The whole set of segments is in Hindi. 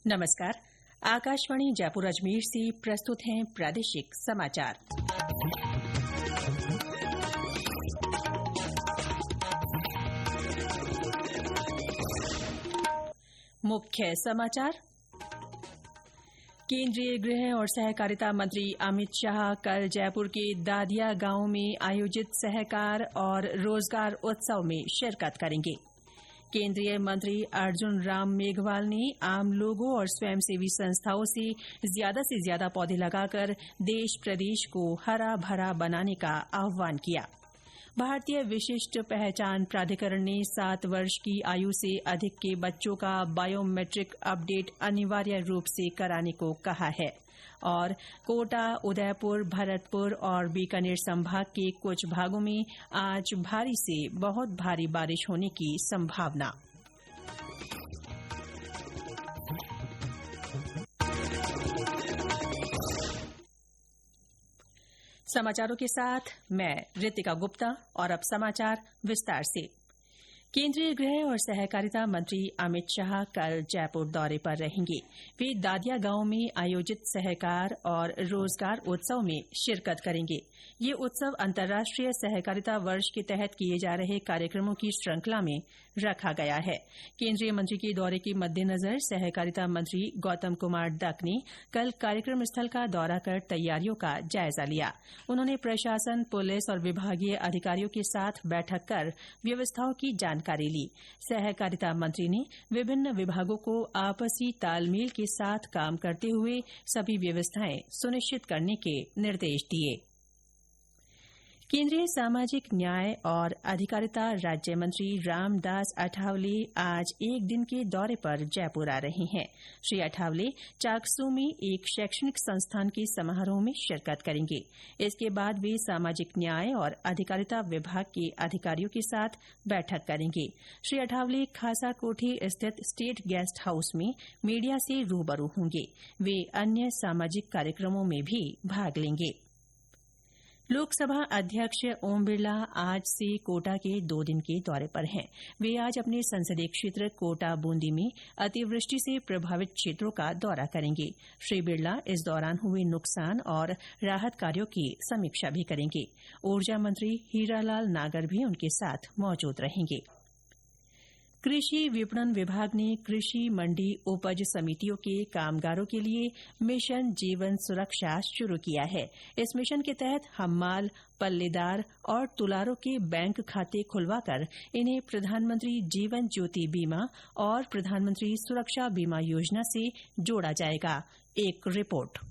नमस्कार। आकाशवाणी जयपुर अजमेर से प्रस्तुत हैं प्रादेशिक समाचार। मुख्य समाचार। केंद्रीय गृह और सहकारिता मंत्री अमित शाह कल जयपुर के दादिया गांव में आयोजित सहकार और रोजगार उत्सव में शिरकत करेंगे। केंद्रीय मंत्री अर्जुन राम मेघवाल ने आम लोगों और स्वयंसेवी संस्थाओं से ज्यादा पौधे लगाकर देश प्रदेश को हरा भरा बनाने का आह्वान किया। भारतीय विशिष्ट पहचान प्राधिकरण ने 7 वर्ष की आयु से अधिक के बच्चों का बायोमेट्रिक अपडेट अनिवार्य रूप से कराने को कहा है। और कोटा, उदयपुर, भरतपुर और बीकानेर संभाग के कुछ भागों में आज भारी से बहुत भारी बारिश होने की संभावना। समाचारों के साथ मैं रितिका गुप्ता और अब समाचार विस्तार से। केंद्रीय गृह और सहकारिता मंत्री अमित शाह कल जयपुर दौरे पर रहेंगे। वे दादिया गांव में आयोजित सहकार और रोजगार उत्सव में शिरकत करेंगे। ये उत्सव अंतर्राष्ट्रीय सहकारिता वर्ष के तहत किए जा रहे कार्यक्रमों की श्रृंखला में रखा गया है। केंद्रीय मंत्री के दौरे के मद्देनजर सहकारिता मंत्री गौतम कुमार डक ने कल कार्यक्रम स्थल का दौरा कर तैयारियों का जायजा लिया। उन्होंने प्रशासन, पुलिस और विभागीय अधिकारियों के साथ बैठक कर व्यवस्थाओं की जानकारी ली। सहकारिता मंत्री ने विभिन्न विभागों को आपसी तालमेल के साथ काम करते हुए सभी व्यवस्थाएं सुनिश्चित करने के निर्देश दिए। केंद्रीय सामाजिक न्याय और अधिकारिता राज्य मंत्री रामदास अठावले आज एक दिन के दौरे पर जयपुर आ रहे हैं। श्री अठावले चाकसू में एक शैक्षणिक संस्थान के समारोह में शिरकत करेंगे। इसके बाद वे सामाजिक न्याय और अधिकारिता विभाग के अधिकारियों के साथ बैठक करेंगे। श्री अठावले खासा कोठी स्थित स्टेट गेस्ट हाउस में मीडिया से रूबरू होंगे। वे अन्य सामाजिक कार्यक्रमों में भी भाग लेंगे। लोकसभा अध्यक्ष ओम बिरला आज से कोटा के 2 दिन के दौरे पर हैं। वे आज अपने संसदीय क्षेत्र कोटा बूंदी में अतिवृष्टि से प्रभावित क्षेत्रों का दौरा करेंगे। श्री बिरला इस दौरान हुए नुकसान और राहत कार्यों की समीक्षा भी करेंगे। ऊर्जा मंत्री हीरालाल नागर भी उनके साथ मौजूद रहेंगे। कृषि विपणन विभाग ने कृषि मंडी उपज समितियों के कामगारों के लिए मिशन जीवन सुरक्षा शुरू किया है। इस मिशन के तहत हम्माल, पल्लेदार और तुलारों के बैंक खाते खुलवाकर इन्हें प्रधानमंत्री जीवन ज्योति बीमा और प्रधानमंत्री सुरक्षा बीमा योजना से जोड़ा जाएगा। एक रिपोर्ट।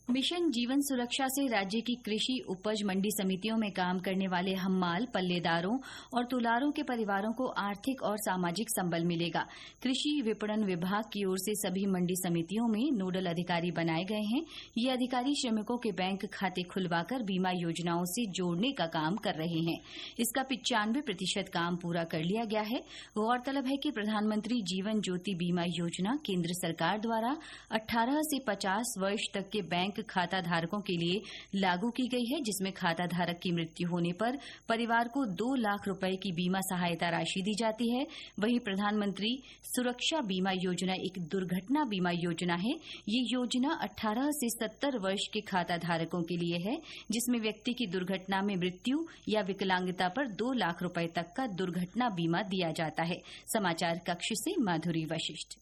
मिशन जीवन सुरक्षा से राज्य की कृषि उपज मंडी समितियों में काम करने वाले हम्माल, पल्लेदारों और तुलारों के परिवारों को आर्थिक और सामाजिक संबल मिलेगा। कृषि विपणन विभाग की ओर से सभी मंडी समितियों में नोडल अधिकारी बनाए गए हैं। ये अधिकारी श्रमिकों के बैंक खाते खुलवाकर बीमा योजनाओं से जोड़ने का काम कर रहे हैं। इसका 95% काम पूरा कर लिया गया है। गौरतलब है कि प्रधानमंत्री जीवन ज्योति बीमा योजना केंद्र सरकार द्वारा 18 से 50 वर्ष तक के बैंक खाता धारकों के लिए लागू की गई है, जिसमें खाता धारक की मृत्यु होने पर परिवार को 2 लाख रुपए की बीमा सहायता राशि दी जाती है। वहीं प्रधानमंत्री सुरक्षा बीमा योजना एक दुर्घटना बीमा योजना है। ये योजना 18 से 70 वर्ष के खाता धारकों के लिए है, जिसमें व्यक्ति की दुर्घटना में मृत्यु या विकलांगता पर 2 लाख रुपए तक का दुर्घटना बीमा दिया जाता है। समाचार कक्ष से माधुरी वशिष्ठ।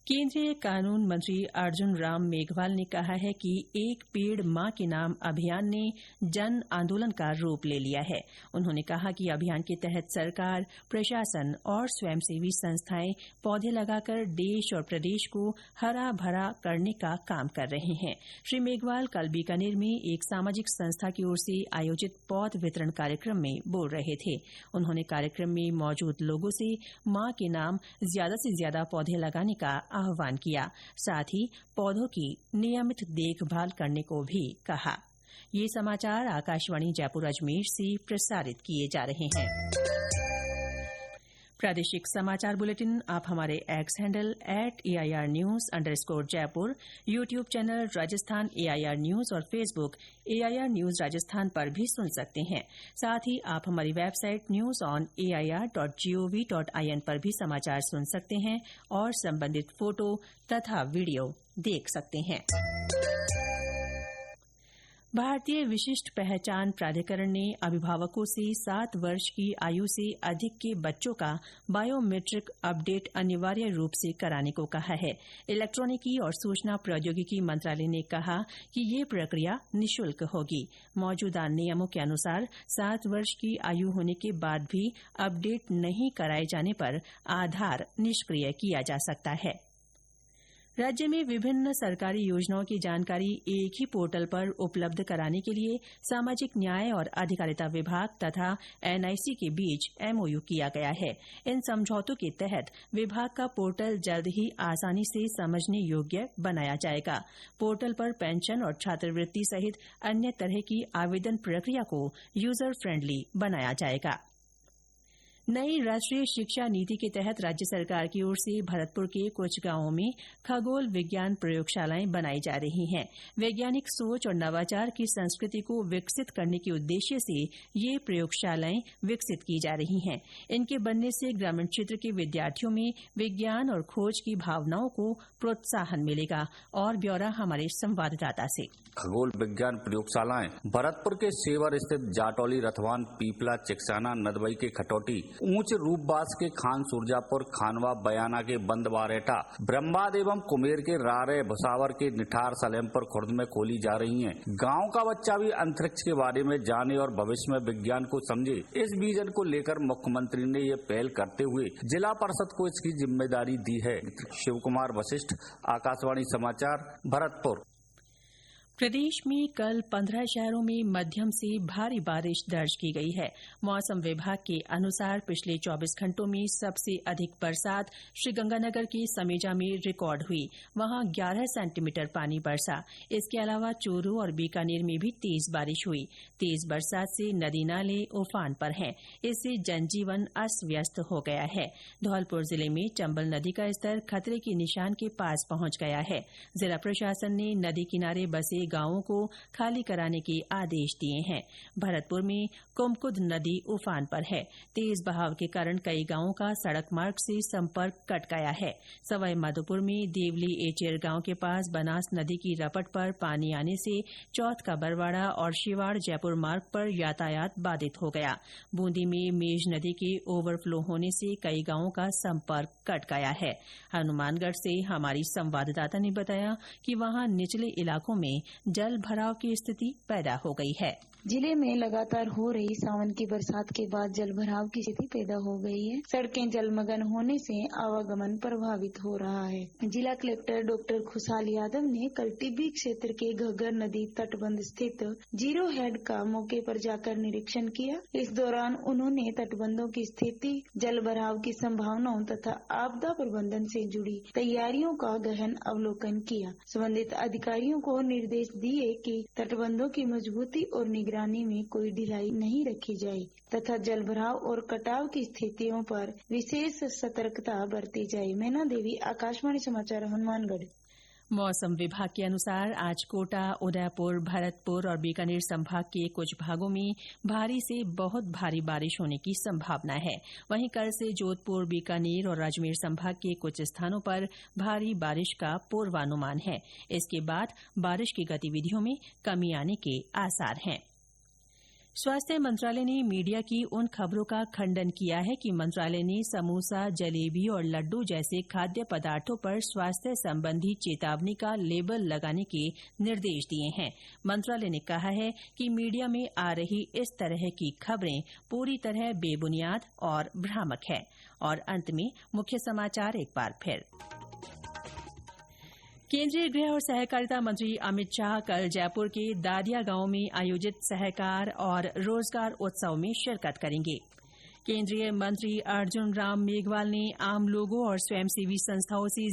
केंद्रीय कानून मंत्री अर्जुन राम मेघवाल ने कहा है कि एक पेड़ मां के नाम अभियान ने जन आंदोलन का रूप ले लिया है। उन्होंने कहा कि अभियान के तहत सरकार, प्रशासन और स्वयंसेवी संस्थाएं पौधे लगाकर देश और प्रदेश को हरा भरा करने का काम कर रहे हैं। श्री मेघवाल कल बीकानेर में एक सामाजिक संस्था की ओर से आयोजित पौध वितरण कार्यक्रम में बोल रहे थे। उन्होंने कार्यक्रम में मौजूद लोगों से मां के नाम ज्यादा से ज्यादा पौधे लगाने का आह्वान किया। साथ ही पौधों की नियमित देखभाल करने को भी कहा। ये समाचार आकाशवाणी जयपुर अजमेर से प्रसारित किए जा रहे हैं। प्रादेशिक समाचार बुलेटिन आप हमारे x handle @AIRnews_Jaipur, YouTube channel Rajasthan AIR news और फेसबुक AIR न्यूज राजस्थान पर भी सुन सकते हैं। साथ ही आप हमारी वेबसाइट newsonair.gov.in पर भी समाचार सुन सकते हैं और संबंधित फोटो तथा वीडियो देख सकते हैं। भारतीय विशिष्ट पहचान प्राधिकरण ने अभिभावकों से 7 वर्ष की आयु से अधिक के बच्चों का बायोमेट्रिक अपडेट अनिवार्य रूप से कराने को कहा है। इलेक्ट्रॉनिकी और सूचना प्रौद्योगिकी मंत्रालय ने कहा कि ये प्रक्रिया निःशुल्क होगी। मौजूदा नियमों के अनुसार 7 वर्ष की आयु होने के बाद भी अपडेट नहीं कराए जाने पर आधार निष्क्रिय किया जा सकता है। राज्य में विभिन्न सरकारी योजनाओं की जानकारी एक ही पोर्टल पर उपलब्ध कराने के लिए सामाजिक न्याय और अधिकारिता विभाग तथा NIC के बीच MOU किया गया है। इन समझौतों के तहत विभाग का पोर्टल जल्द ही आसानी से समझने योग्य बनाया जाएगा। पोर्टल पर पेंशन और छात्रवृत्ति सहित अन्य तरह की आवेदन प्रक्रिया को यूजर फ्रेंडली बनाया जाएगा। नई राष्ट्रीय शिक्षा नीति के तहत राज्य सरकार की ओर से भरतपुर के कुछ गांवों में खगोल विज्ञान प्रयोगशालाएं बनाई जा रही हैं। वैज्ञानिक सोच और नवाचार की संस्कृति को विकसित करने के उद्देश्य से ये प्रयोगशालाएं विकसित की जा रही हैं। इनके बनने से ग्रामीण क्षेत्र के विद्यार्थियों में विज्ञान और खोज की भावनाओं को प्रोत्साहन मिलेगा। और ब्यौरा हमारे संवाददाता से। खगोल विज्ञान प्रयोगशालाएं भरतपुर के सेवर स्थित जाटौली, रथवान, पीपला, चिकसाना, नदबई के खटौटी, ऊंच रूपबास के खान सुरजापुर, खानवा, बयाना के बंद बारेटा, ब्रह्माद एवं कुमेर के रारे, भुसावर के निठार, सलेमपुर खुर्द में खोली जा रही हैं। गांव का बच्चा भी अंतरिक्ष के बारे में जाने और भविष्य में विज्ञान को समझे, इस विजन को लेकर मुख्यमंत्री ने ये पहल करते हुए जिला परिषद को इसकी जिम्मेदारी दी है। शिव कुमार वशिष्ठ, आकाशवाणी समाचार, भरतपुर। प्रदेश में कल 15 शहरों में मध्यम से भारी बारिश दर्ज की गई है। मौसम विभाग के अनुसार पिछले 24 घंटों में सबसे अधिक बरसात श्रीगंगानगर के समेजा में रिकॉर्ड हुई। वहां 11 सेंटीमीटर पानी बरसा। इसके अलावा चूरू और बीकानेर में भी तेज बारिश हुई। तेज बरसात से नदी नाले उफान पर हैं। इससे जनजीवन अस्त व्यस्त हो गया है। धौलपुर जिले में चंबल नदी का स्तर खतरे के निशान के पास पहुंच गया है। जिला प्रशासन ने नदी किनारे बसे गांवों को खाली कराने के आदेश दिए हैं। भरतपुर में कुमकुद नदी उफान पर है। तेज बहाव के कारण कई गांवों का सड़क मार्ग से संपर्क कट गया है। सवाई माधोपुर में देवली एचेर गांव के पास बनास नदी की रपट पर पानी आने से चौथ का बरवाड़ा और शिवाड़ जयपुर मार्ग पर यातायात बाधित हो गया। बूंदी में मेज नदी के ओवरफ्लो होने से कई गांवों का संपर्क कट गया है। हनुमानगढ़ से हमारी संवाददाता ने बताया कि वहां निचले इलाकों में जल भराव की स्थिति पैदा हो गई है। जिले में लगातार हो रही सावन की बरसात के बाद जल भराव की स्थिति पैदा हो गई है। सड़कें जलमग्न होने से आवागमन प्रभावित हो रहा है। जिला कलेक्टर डॉक्टर खुशहाल यादव ने कल टिब्बी क्षेत्र के घग्गर नदी तटबंध स्थित जीरो हेड का मौके पर जाकर निरीक्षण किया। इस दौरान उन्होंने तटबंधों की स्थिति, जल भराव की संभावनाओं तथा आपदा प्रबंधन से जुड़ी तैयारियों का गहन अवलोकन किया। संबंधित अधिकारियों को निर्देश दिए कि तटबंधों की मजबूती और निगरानी में कोई ढिलाई नहीं रखी जाए तथा जल भराव और कटाव की स्थितियों पर विशेष सतर्कता बरती जाए। मैना देवी, आकाशवाणी समाचार, हनुमानगढ़। मौसम विभाग के अनुसार आज कोटा, उदयपुर, भरतपुर और बीकानेर संभाग के कुछ भागों में भारी से बहुत भारी बारिश होने की संभावना है। वहीं कल से जोधपुर, बीकानेर और अजमेर संभाग के कुछ स्थानों पर भारी बारिश का पूर्वानुमान है। इसके बाद बारिश की गतिविधियों में कमी आने के आसार हैं। स्वास्थ्य मंत्रालय ने मीडिया की उन खबरों का खंडन किया है कि मंत्रालय ने समोसा, जलेबी और लड्डू जैसे खाद्य पदार्थों पर स्वास्थ्य संबंधी चेतावनी का लेबल लगाने के निर्देश दिए हैं। मंत्रालय ने कहा है कि मीडिया में आ रही इस तरह की खबरें पूरी तरह बेबुनियाद और भ्रामक है। और अंत में मुख्य समाचार एक बार फिर। केंद्रीय गृह और सहकारिता मंत्री अमित शाह कल जयपुर के दादिया गांव में आयोजित सहकार और रोजगार उत्सव में शिरकत करेंगे। केंद्रीय मंत्री अर्जुन राम मेघवाल ने आम लोगों और स्वयंसेवी संस्थाओं से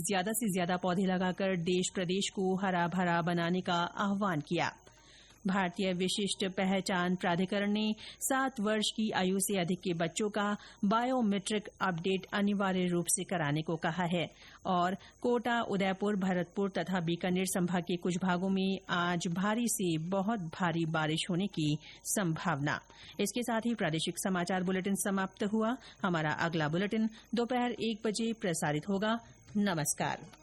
ज्यादा पौधे लगाकर देश प्रदेश को हरा भरा बनाने का आह्वान किया। भारतीय विशिष्ट पहचान प्राधिकरण ने 7 वर्ष की आयु से अधिक के बच्चों का बायोमेट्रिक अपडेट अनिवार्य रूप से कराने को कहा है। और कोटा, उदयपुर, भरतपुर तथा बीकानेर संभाग के कुछ भागों में आज भारी से बहुत भारी बारिश होने की संभावना। इसके साथ ही प्रादेशिक समाचार बुलेटिन समाप्त हुआ। हमारा अगला बुलेटिन दोपहर 1 बजे प्रसारित होगा। नमस्कार।